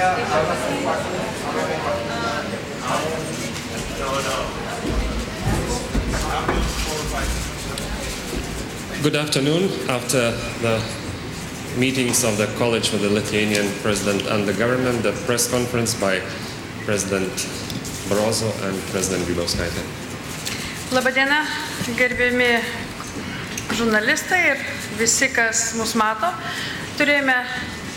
Good afternoon. After the meetings of the College with the Lithuanian President and the government, the press conference by President Barroso and President Grybauskaitė. Labadiena, gerbiami žurnalistai ir visi, kas mus mato. Turėjome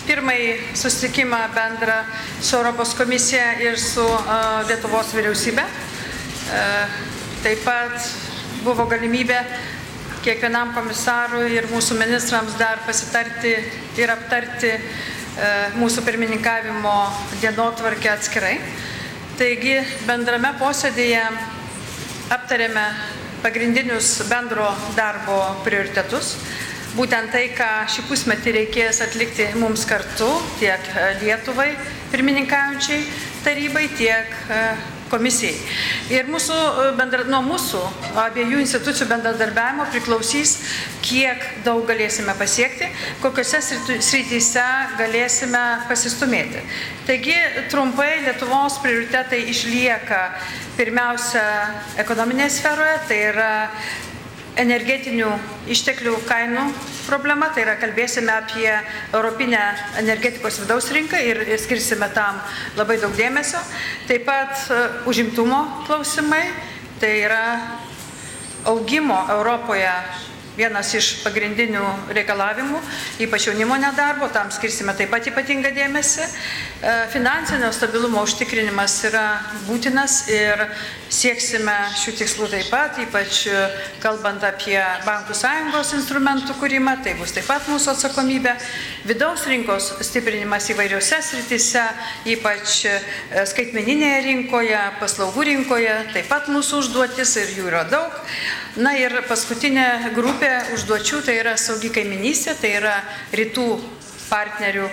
pirmąjį susitikimą bendrą su Europos komisija ir su Lietuvos vyriausybė. Taip pat buvo galimybė kiekvienam komisarui ir mūsų ministrams dar pasitarti ir aptarti mūsų pirmininkavimo dienotvarkę atskirai. Taigi bendrame posėdėje aptarėme pagrindinius bendro darbo prioritetus. Būtent tai, ką šį pusmetį reikės atlikti mums kartu, tiek Lietuvai pirmininkaujančiai tarybai, tiek komisijai. Ir nuo mūsų abiejų institucijų bendradarbiavimo priklausys, kiek daug galėsime pasiekti, kokiose srityse galėsime pasistumėti. Taigi, trumpai Lietuvos prioritetai išlieka pirmiausia ekonominėje sferoje, tai yra energetinių išteklių kainų problema, tai yra kalbėsime apie Europinę energetikos vidaus rinką ir skirsime tam labai daug dėmesio. Taip pat užimtumo klausimai, tai yra augimo Europoje vienas iš pagrindinių reikalavimų, ypač jaunimo nedarbo, tam skirsime taip pat ypatingą dėmesį. Finansinio stabilumo užtikrinimas yra būtinas ir sieksime šių tikslų taip pat, ypač kalbant apie bankų sąjungos instrumentų kūrimą, tai bus taip pat mūsų atsakomybė. Vidaus rinkos stiprinimas įvairiose srityse, ypač skaitmeninėje rinkoje, paslaugų rinkoje, taip pat mūsų užduotis ir jų yra daug. Na ir paskutinė grupė užduočių, tai yra saugi kaiminystė, tai yra rytų partnerių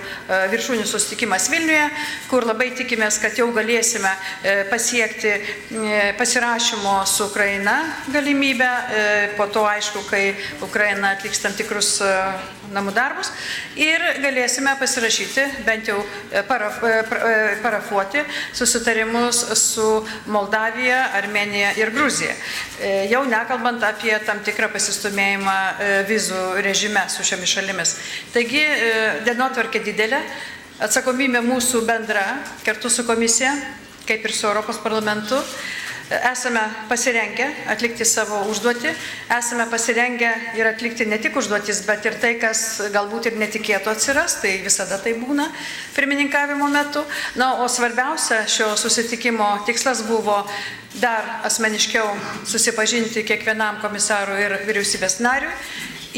viršūnių susitikimas Vilniuje, kur labai tikimės, kad jau galėsime pasiekti pasirašymo su Ukraina galimybę, po to aišku, kai Ukraina atliks tam tikrus namų darbus ir galėsime pasirašyti, bent jau parafuoti susitarimus su Moldavija, Armėnija ir Gruzija. Jau nekalbant apie tam tikrą pasistumėjimą vizų režime su šiomis šalimis. Taigi, dienotvarkė didelė, atsakomybė mūsų bendra, kartu su komisija, kaip ir su Europos parlamentu. Esame pasirengę atlikti savo užduotį, esame pasirengę ir atlikti ne tik užduotis, bet ir tai, kas galbūt ir netikėto atsiras, tai visada tai būna pirmininkavimo metu. Na, o svarbiausia šio susitikimo tikslas buvo dar asmeniškiau susipažinti kiekvienam komisarui ir vyriausybės nariui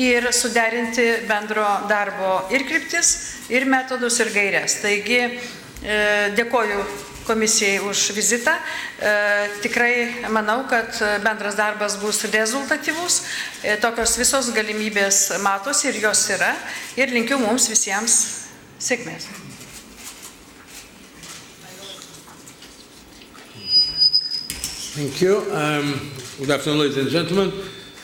ir suderinti bendro darbo ir kryptis, ir metodus, ir gaires. Taigi, dėkoju komisijai už vizitą. Tikrai manau, kad bendras darbas bus rezultatyvus. Tokios visos galimybės matosi ir jos yra. Ir linkiu mums visiems sėkmės. Thank you. Good afternoon, ladies and gentlemen.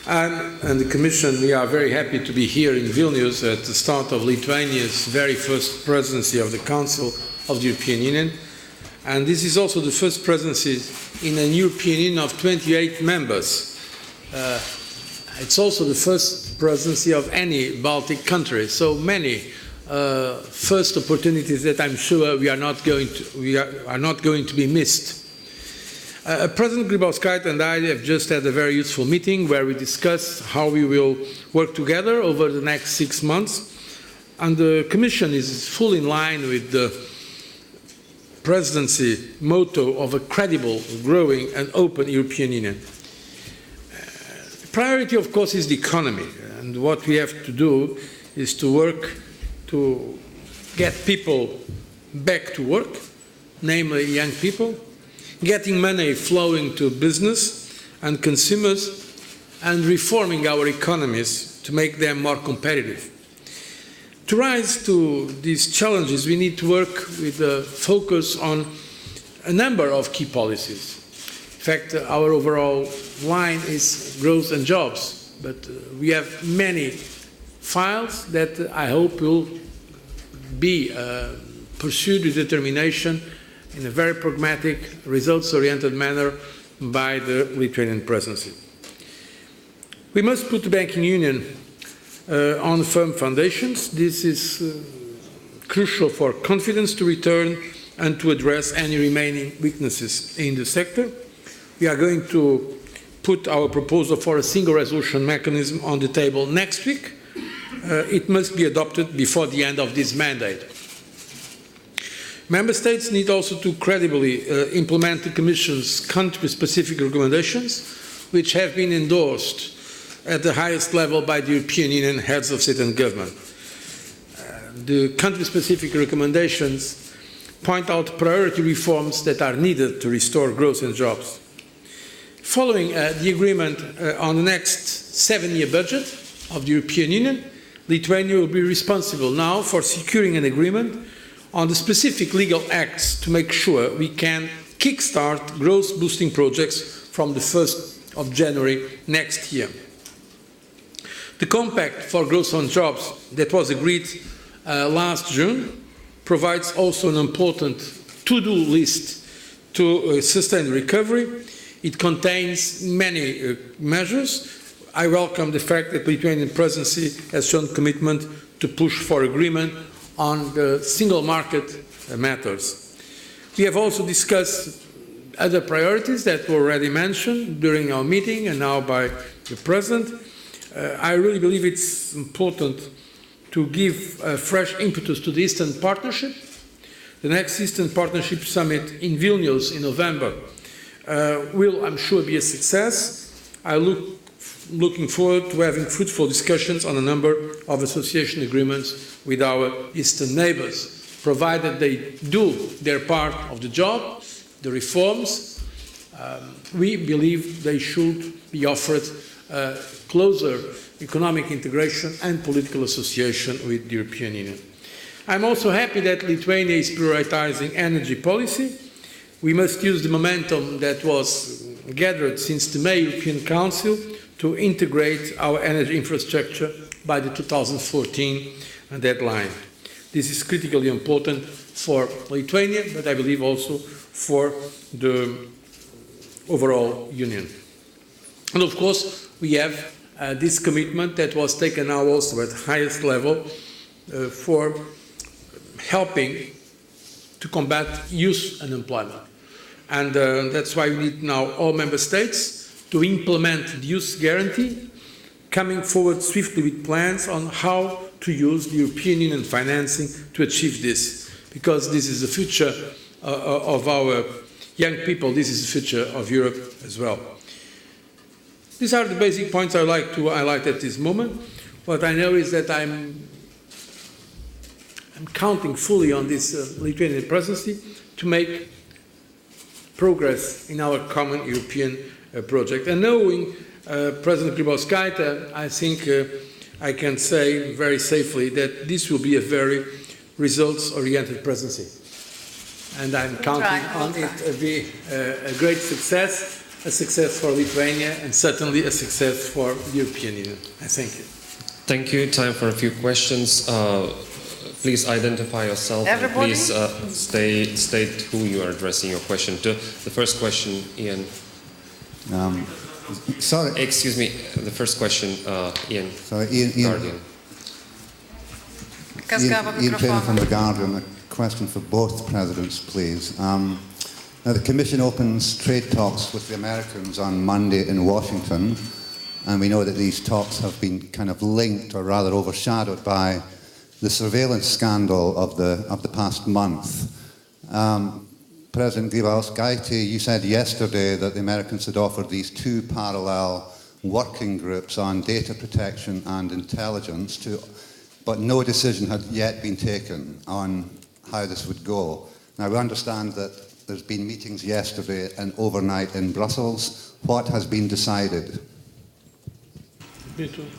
And the Commission, we are very happy to be here in Vilnius at the start of Lithuania's very first presidency of the Council of the European Union. And this is also the first presidency in a European Union of 28 members. It's also the first presidency of any Baltic country. So many first opportunities that I'm sure we are not going to be missed. President Grybauskaitė and I have just had a very useful meeting where we discussed how we will work together over the next 6 months. And the Commission is fully in line with the presidency motto of a credible, growing and open European Union. Priority, of course, is the economy. And what we have to do is to work to get people back to work, namely young people, getting money flowing to business and consumers, and reforming our economies to make them more competitive. To rise to these challenges, we need to work with a focus on a number of key policies. In fact, our overall line is growth and jobs, but we have many files that I hope will be pursued with determination in a very pragmatic, results-oriented manner by the Lithuanian presidency. We must put the banking union on firm foundations. This is crucial for confidence to return and to address any remaining weaknesses in the sector. We are going to put our proposal for a single resolution mechanism on the table next week. It must be adopted before the end of this mandate. Member States need also to credibly implement the Commission's country-specific recommendations, which have been endorsed at the highest level by the European Union heads of state and government. The country-specific recommendations point out priority reforms that are needed to restore growth and jobs. Following the agreement on the next 7-year budget of the European Union, Lithuania will be responsible now for securing an agreement on the specific legal acts to make sure we can kickstart growth-boosting projects from the 1st of January next year. The Compact for Growth and Jobs that was agreed last June provides also an important to-do list to sustain recovery. It contains many measures. I welcome the fact that the Lithuanian presidency has shown commitment to push for agreement on the single market matters. We have also discussed other priorities that were already mentioned during our meeting and now by the President. I really believe it's important to give fresh impetus to the Eastern Partnership. The next Eastern Partnership Summit in Vilnius in November will, I'm sure, be a success. Looking forward to having fruitful discussions on a number of association agreements with our eastern neighbours, provided they do their part of the job, the reforms. We believe they should be offered closer economic integration and political association with the European Union. I'm also happy that Lithuania is prioritizing energy policy. We must use the momentum that was gathered since the May European Council to integrate our energy infrastructure by the 2014 deadline. This is critically important for Lithuania, but I believe also for the overall Union. And of course, we have this commitment that was taken now also at highest level for helping to combat youth unemployment. And that's why we need now all member states to implement the youth guarantee, coming forward swiftly with plans on how to use the European Union financing to achieve this. Because this is the future of our young people, this is the future of Europe as well. These are the basic points I'd like to highlight at this moment. What I know is that I'm counting fully on this Lithuanian presidency to make progress in our common European project. And knowing President Grybauskaitė, I think I can say very safely that this will be a very results-oriented presidency. And I'm counting on it to be a great success, a success for Lithuania, and certainly a success for the European Union. I thank you. Thank you. Time for a few questions. Please identify yourself. Everybody? And please state who you are addressing your question to. The first question, Ian. Sorry. Excuse me. The first question, Ian. Sorry, Ian. Guardian. Ian Taylor from The Guardian. A question for both presidents, please. Now, the Commission opens trade talks with the Americans on Monday in Washington, and we know that these talks have been kind of linked, or rather overshadowed, by the surveillance scandal of the past month. President Grybauskaitė, you said yesterday that the Americans had offered these two parallel working groups on data protection and intelligence, but no decision had yet been taken on how this would go. Now, we understand that there's been meetings yesterday and overnight in Brussels. What has been decided?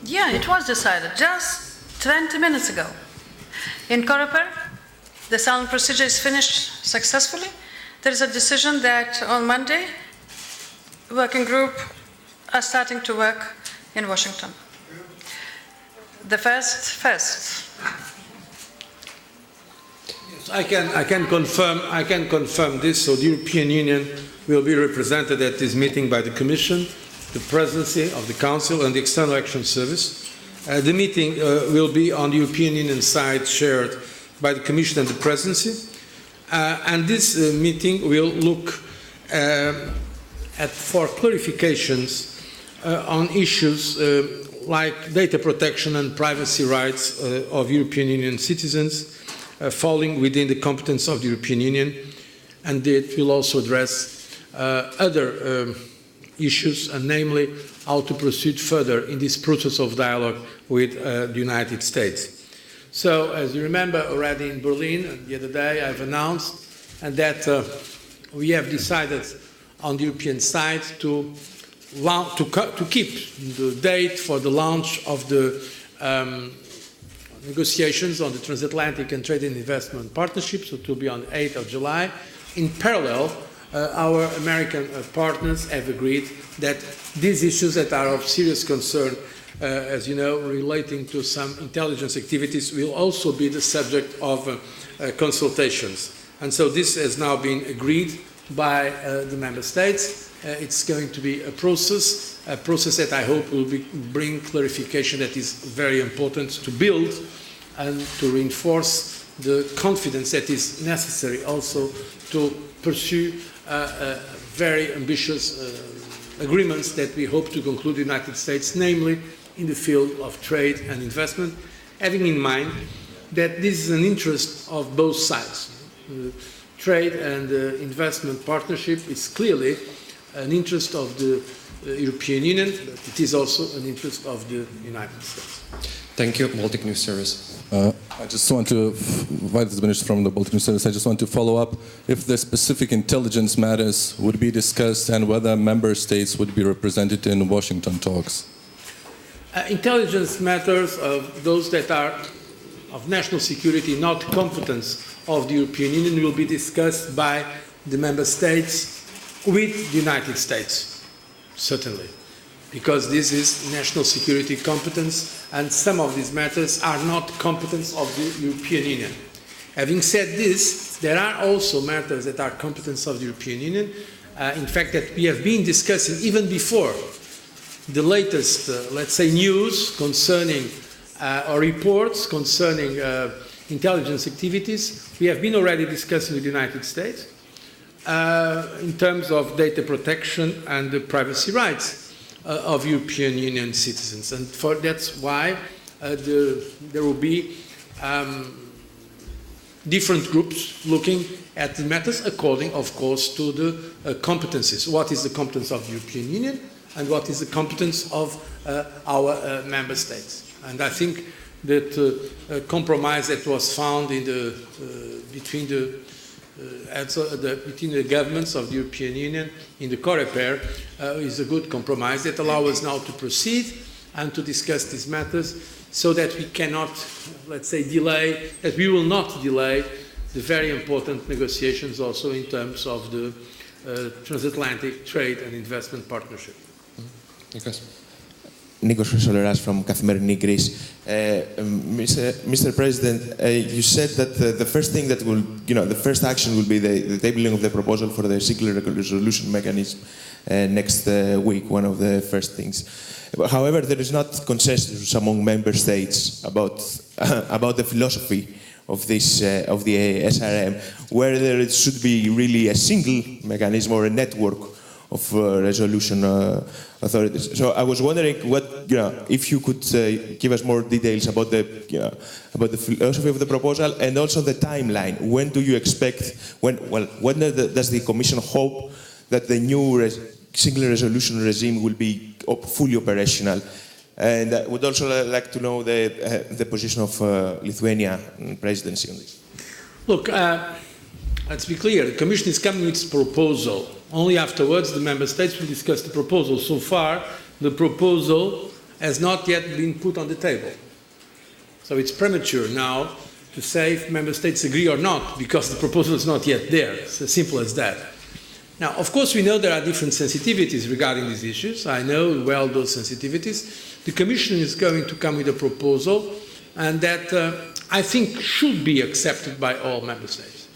Yeah, it was decided just 20 minutes ago. In Coreper, the silent procedure is finished successfully. There is a decision that on Monday, the working group are starting to work in Washington. The first. I can confirm this. So the European Union will be represented at this meeting by the Commission, the Presidency of the Council, and the External Action Service. The meeting will be on the European Union side, chaired by the Commission and the Presidency. And this meeting will look for clarifications on issues like data protection and privacy rights of European Union citizens, falling within the competence of the European Union, and it will also address other issues, and namely how to proceed further in this process of dialogue with the United States. So, as you remember, already in Berlin the other day, I've announced and that we have decided on the European side to keep the date for the launch of the negotiations on the transatlantic and trade and investment partnership, so it will be on the 8th of July. In parallel, our American partners have agreed that these issues that are of serious concern, as you know, relating to some intelligence activities, will also be the subject of consultations. And so this has now been agreed by the member states. It's going to be a process that I hope will bring clarification that is very important to build and to reinforce the confidence that is necessary also to pursue very ambitious agreements that we hope to conclude with the United States, namely in the field of trade and investment, having in mind that this is an interest of both sides. Trade and investment partnership is clearly an interest of the European Union, but it is also an interest of the United States. Thank you, Baltic News Service. I just want to, Vice Minister from the Baltic News Service, I just want to follow up if the specific intelligence matters would be discussed and whether member states would be represented in Washington talks. Intelligence matters of those that are of national security, not competence of the European Union, will be discussed by the member states with the United States, certainly, because this is national security competence, and some of these matters are not competence of the European Union. Having said this, there are also matters that are competence of the European Union, in fact, that we have been discussing even before the latest, let's say, news concerning or reports concerning intelligence activities. We have been already discussing with the United States in terms of data protection and the privacy rights of European Union citizens. And that's why there will be different groups looking at the matters according, of course, to the competencies. What is the competence of the European Union and what is the competence of our member states? And I think that compromise that was found in between the governments of the European Union in the COREPER is a good compromise that allows us now to proceed and to discuss these matters so that we cannot, let's say, delay, that we will not delay the very important negotiations also in terms of the transatlantic trade and investment partnership. Nikos Chrysoleras from Καθημερινή Greece. Mr. President, you said that the first thing that will, the first action will be the tabling of the proposal for the single resolution mechanism next week, one of the first things. However, there is not consensus among member states about the philosophy of this of the SRM, whether it should be really a single mechanism or a network of resolution authorities. So I was wondering if you could give us more details about the philosophy of the proposal and also the timeline. When do you expect? When does the Commission hope that the new single resolution regime will be fully operational? And I would also like to know the position of Lithuania presidency on this. Look, let's be clear. The Commission is coming with its proposal. Only afterwards the member states will discuss the proposal. So far, the proposal has not yet been put on the table. So it's premature now to say if member states agree or not, because the proposal is not yet there. It's as simple as that. Now, of course, we know there are different sensitivities regarding these issues. I know well those sensitivities. The Commission is going to come with a proposal, and that I think should be accepted by all member states.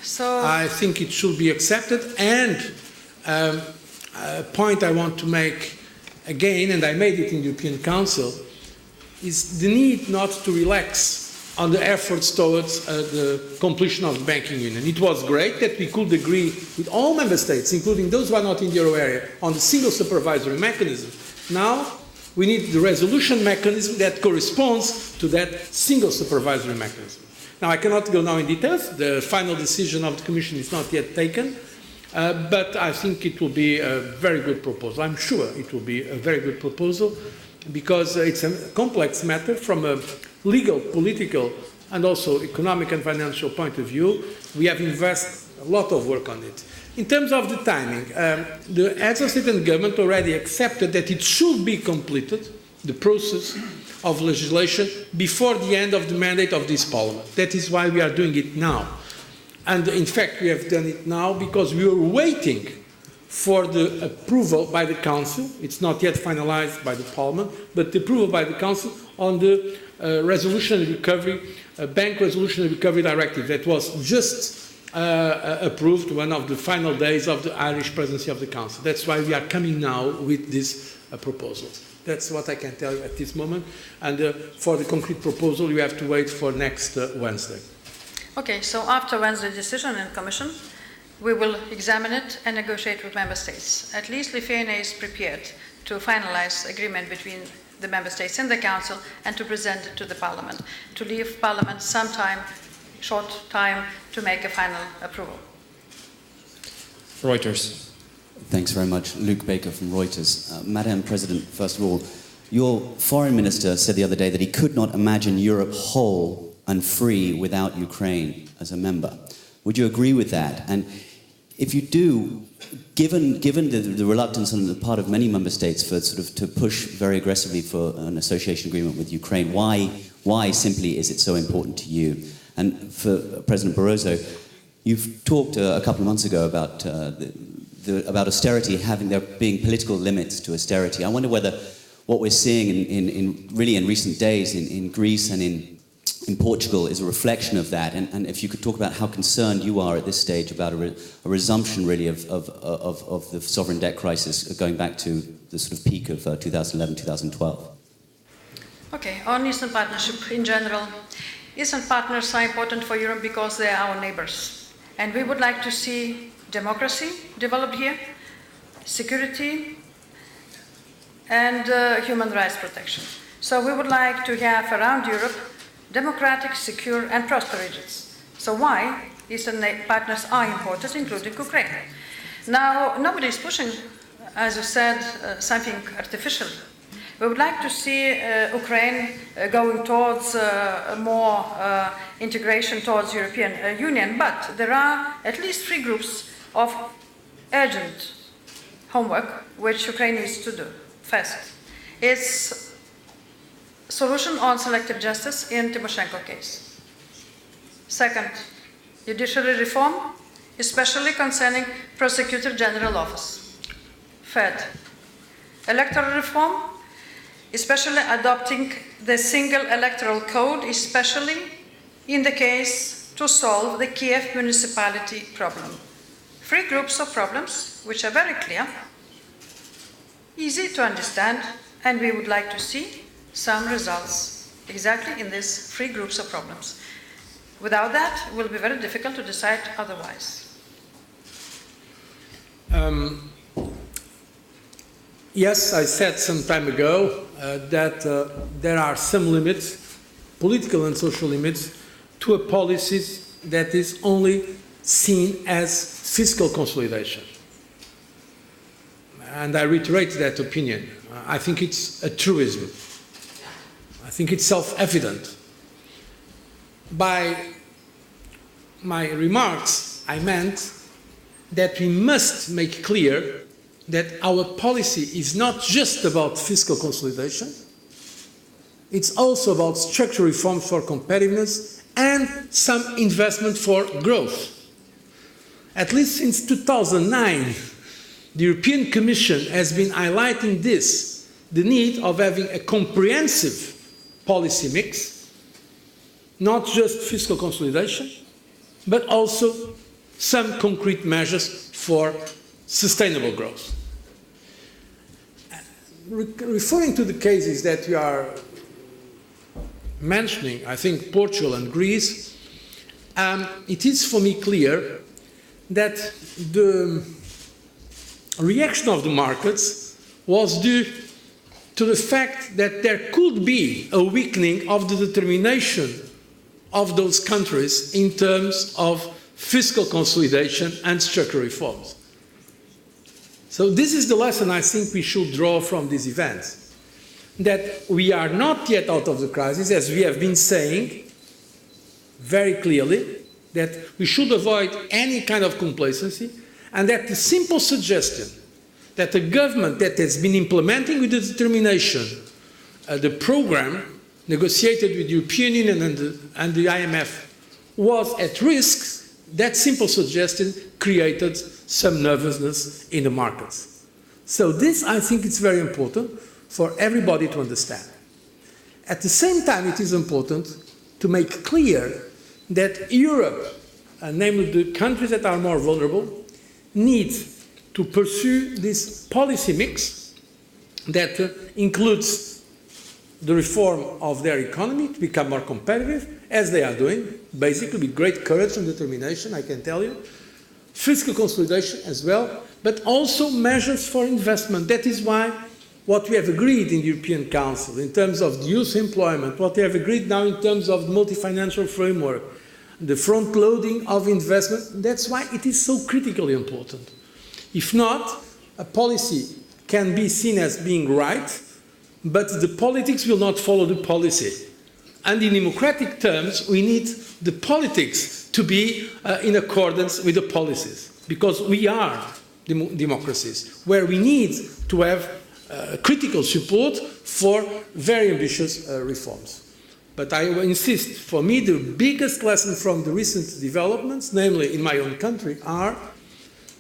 So I think it should be accepted, and a point I want to make again, and I made it in the European Council, is the need not to relax on the efforts towards the completion of the banking union. It was great that we could agree with all member states, including those who are not in the euro area, on the single supervisory mechanism. Now we need the resolution mechanism that corresponds to that single supervisory mechanism. Now I cannot go now in details. The final decision of the Commission is not yet taken, but I think it will be a very good proposal. I'm sure it will be a very good proposal, because it's a complex matter from a legal, political, and also economic and financial point of view. We have invested a lot of work on it. In terms of the timing, the heads of state and government already accepted that it should be completed, the process of legislation, before the end of the mandate of this Parliament. That is why we are doing it now. And in fact, we have done it now because we were waiting for the approval by the Council. It's not yet finalized by the Parliament, but the approval by the Council on the resolution and recovery, Bank Resolution and Recovery Directive that was just approved one of the final days of the Irish presidency of the Council. That's why we are coming now with this proposal. That's what I can tell you at this moment. And for the concrete proposal, you have to wait for next Wednesday. okay, so after Wednesday's decision in Commission, we will examine it and negotiate with member states. At least Lithuania is prepared to finalize agreement between the member states and the Council and to present it to the Parliament, to leave Parliament some time, short time, to make a final approval. Reuters. Thanks very much. Luke Baker from Reuters. Madam President, first of all, your foreign minister said the other day that he could not imagine Europe whole and free without Ukraine as a member. Would you agree with that? And if you do, given the reluctance on the part of many member states for sort of to push very aggressively for an association agreement with Ukraine, why simply is it so important to you? And for President Barroso, you've talked a couple of months ago about about austerity, there being political limits to austerity. I wonder whether what we're seeing in recent days in Greece and in Portugal is a reflection of that, and if you could talk about how concerned you are at this stage about a resumption really of the sovereign debt crisis going back to the sort of peak of 2011-2012. Okay, on Eastern Partnership in general, Eastern partners are important for Europe because they are our neighbors, and we would like to see democracy developed here, security, and human rights protection. So we would like to have around Europe democratic, secure, and prosperous regions. So why Eastern partners are important, including Ukraine. Now, nobody is pushing, as you said, something artificial. We would like to see Ukraine going towards more integration towards European Union, but there are at least 3 groups of urgent homework which Ukraine needs to do. First, it's solution on selective justice in Tymoshenko case. Second, judiciary reform, especially concerning Prosecutor General office. Third, electoral reform, especially adopting the single electoral code, especially in the case to solve the Kiev municipality problem. 3 groups of problems which are very clear, easy to understand, and we would like to see some results exactly in these 3 groups of problems. Without that, it will be very difficult to decide otherwise. Yes, I said some time ago that there are some limits, political and social limits, to a policy that is only seen as fiscal consolidation. And I reiterate that opinion. I think it's a truism. I think it's self-evident. By my remarks, I meant that we must make clear that our policy is not just about fiscal consolidation, it's also about structural reforms for competitiveness and some investment for growth. At least since 2009, the European Commission has been highlighting the need of having a comprehensive policy mix, not just fiscal consolidation, but also some concrete measures for sustainable growth. Referring to the cases that you are mentioning, I think Portugal and Greece, it is for me clear that the reaction of the markets was due to the fact that there could be a weakening of the determination of those countries in terms of fiscal consolidation and structural reforms. So this is the lesson I think we should draw from these events, that we are not yet out of the crisis, as we have been saying very clearly, that we should avoid any kind of complacency, and that the simple suggestion that a government that has been implementing with determination the program negotiated with the European Union and the IMF was at risk, that simple suggestion created some nervousness in the markets. So this, I think, is very important for everybody to understand. At the same time, it is important to make clear that Europe, namely the countries that are more vulnerable, need to pursue this policy mix that includes the reform of their economy to become more competitive, as they are doing, basically with great courage and determination, I can tell you, fiscal consolidation as well, but also measures for investment. That is why what we have agreed in the European Council in terms of youth employment, what we have agreed now in terms of the multi-financial framework, the front-loading of investment, that's why it is so critically important. If not, a policy can be seen as being right, but the politics will not follow the policy. And in democratic terms, we need the politics to be in accordance with the policies, because we are democracies where we need to have critical support for very ambitious reforms. But I insist, for me, the biggest lesson from the recent developments, namely in my own country, are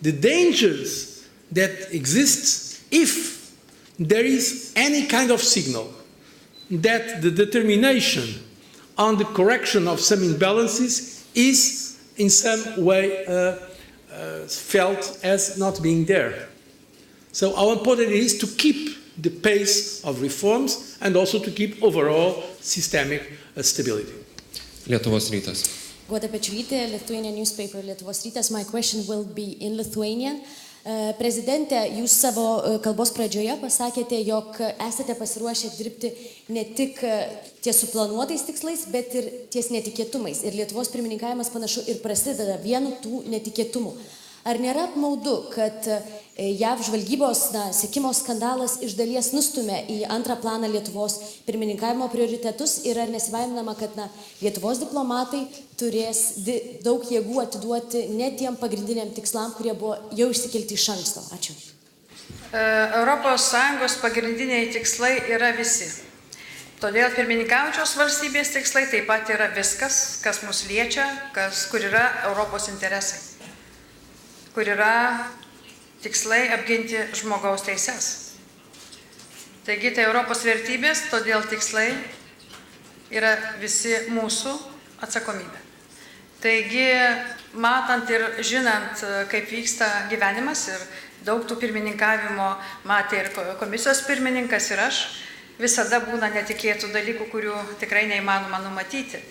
the dangers that exist if there is any kind of signal that the determination on the correction of some imbalances is in some way felt as not being there. So how important it is to keep the pace of reforms and also to keep overall systemic stability. Lietuvos rytas. Guoda Pečiulytė, Lithuanian newspaper Lietuvos rytas. My question will be in Lithuanian. Prezidente, jūs savo kalbos pradžioje pasakėte, jog esate pasiruošę dirbti ne tik ties suplanuotais tikslais, bet ir ties netikėtumais. Ir Lietuvos pirmininkavimas panašu ir prasideda vienu tų netikėtumų. Ar nėra apmaudu, kad JAV žvalgybos sekimo skandalas iš dalies nustumė į antrą planą Lietuvos pirmininkavimo prioritetus ir ar nesibaiminama, kad Lietuvos diplomatai turės daug jėgų atiduoti ne tiem pagrindiniam tikslam, kurie buvo jau išsikelti iš anksto? Ačiū. ES pagrindiniai tikslai yra visi. Todėl pirmininkaujančios valstybės tikslai taip pat yra viskas, kas mus liečia, kur yra Europos interesai, kur yra tikslai apginti žmogaus teises. Taigi tai Europos vertybės, todėl tikslai yra visi mūsų atsakomybė. Taigi, matant ir žinant, kaip vyksta gyvenimas ir daug tų pirmininkavimo matė ir komisijos pirmininkas ir aš, visada būna netikėtų dalykų, kurių tikrai neįmanoma numatyti.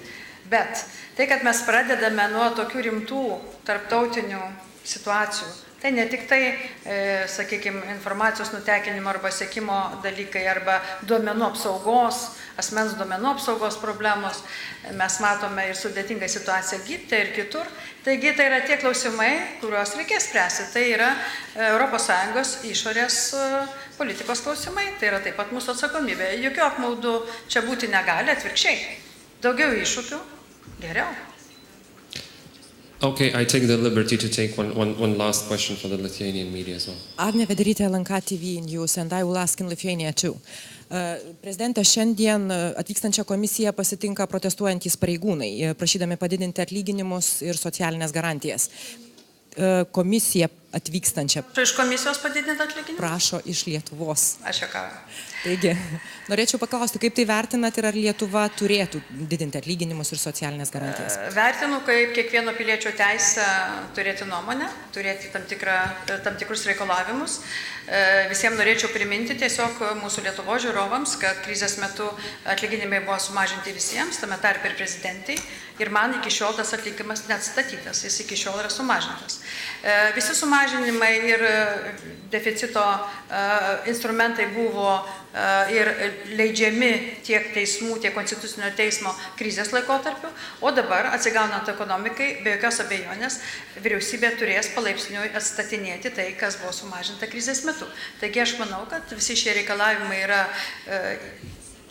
Bet tai, kad mes pradedame nuo tokių rimtų tarptautinių situacijų, tai ne tik tai, sakykime, informacijos nutekinimo arba sekimo dalykai, arba duomenų apsaugos, asmens duomenų apsaugos problemos, mes matome ir sudėtingą situaciją Egipte ir kitur. Taigi tai yra tie klausimai, kuriuos reikės spręsti. Tai yra ES išorės politikos klausimai, tai yra taip pat mūsų atsakomybė. Jokių apmaudų čia būti negali, atvirkščiai. Daugiau iššūkių, geriau. Okay, I take the liberty to take one last question for the Lithuanian media as well. Agnė Vederytė, LNK TV News, and I will ask in Lithuania too. Prezidentė, šiandien atvykstančią komisiją pasitinka protestuojantys pareigūnai, prašydami padidinti atlyginimus ir socialinės garantijas. Komisija atvykstančią Iš komisijos padidinti atlyginimą? prašo iš Lietuvos. Aš ką. Taigi, norėčiau paklausti, kaip tai vertinat ir ar Lietuva turėtų didinti atlyginimus ir socialinės garantijas? Vertinu kaip kiekvieno piliečio teisę turėti nuomonę, turėti tam tikrus reikalavimus. Visiems norėčiau priminti tiesiog mūsų Lietuvos žiūrovams, kad krizės metu atlyginimai buvo sumažinti visiems, tame tarpe ir prezidentai. Ir man iki šiol tas atlyginimas neatstatytas, jis iki šiol yra sumažintas. Visi sumažinimai ir deficito instrumentai buvo ir leidžiami tiek teismų, tiek konstitucinio teismo krizės laikotarpiu, o dabar atsigaunant ekonomikai, be jokios abejonės, vyriausybė turės palaipsniui atstatinėti tai, kas buvo sumažinta krizės metu. Taigi aš manau, kad visi šie reikalavimai yra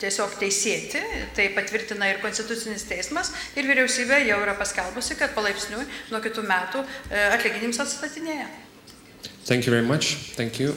tiesiog teisėti, tai patvirtina ir konstitucinis teismas, ir vyriausybė jau yra paskelbusi, kad palaipsniui nuo kitų metų atlyginimas atstatinėja. Thank you very much. Thank you.